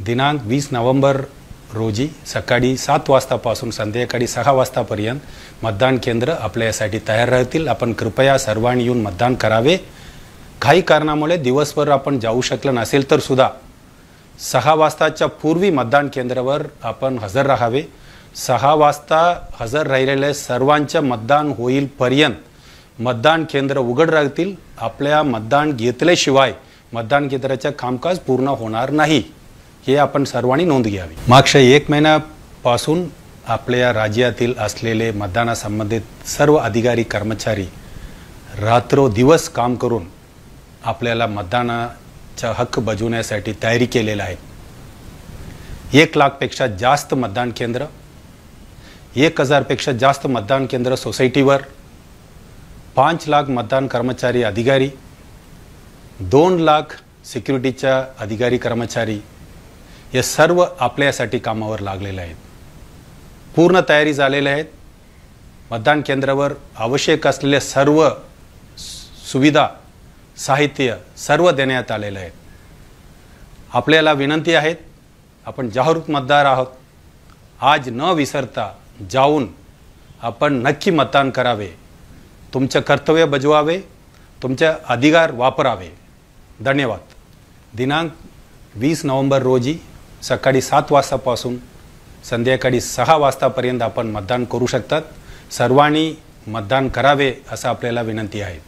दिनांक 20 नोव्हेंबर रोजी सकाळी 7 वाजतापासून संध्याकाळी 6 वाजतापर्यंत मतदान केंद्र आपल्यासाठी तयार राहतील। आपण कृपया सर्वांनी येऊन मतदान करावे। काही कारणामुळे दिवसभर आपण जाऊ शकलं नसेल तर सुद्धा 6 वाजताच्या पूर्वी मतदान केंद्रावर आपण हजर राहावे। 6 वाजता हजर राहिलेले सर्वांचे मतदान होईल पर्यंत मतदान केंद्र उघड राहतील। आपल्या मतदान घेतल्याशिवाय मतदान केंद्राचे कामकाज पूर्ण होणार नाही, हे आपण सर्वांनी नोंद घ्यावी। मागच्या 1 महिन्यापासून आपल्या राज्यातील असलेले मतदानासंबंधित सर्व अधिकारी कर्मचारी रात्रोदिवस काम करून आपल्याला मतदानाचा हक्क बजावण्यासाठी तयारी केलेला आहे। 1 लाखपेक्षा जास्त मतदान केंद्र, 1000 पेक्षा जास्त मतदान केंद्र सोसायटीवर, 5 लाख मतदान कर्मचारी अधिकारी, 2 लाख सिक्युरिटीच्या अधिकारी कर्मचारी, हे सर्व आपल्यासाठी कामावर लागलेले आहेत। पूर्ण तयारी झालेली आहे। मतदान केंद्रावर आवश्यक असलेले सर्व सुविधा साहित्य सर्व देण्यात आलेले आहे। आपल्याला विनंती आहे, आपण जागरूक मतदार आहोत। आज न विसरता जाऊन आपण नक्की मतदान करावे, तुमचे कर्तव्य बजावावे, तुमचे अधिकार वापरावे। धन्यवाद। दिनांक 20 नोव्हेंबर रोजी सकाळी 7 वाजतापासून संध्याकाळी 6 वाजतापर्यंत आपण मतदान करू शकतात। सर्वांनी मतदान करावे असं आपल्याला विनंती आहे।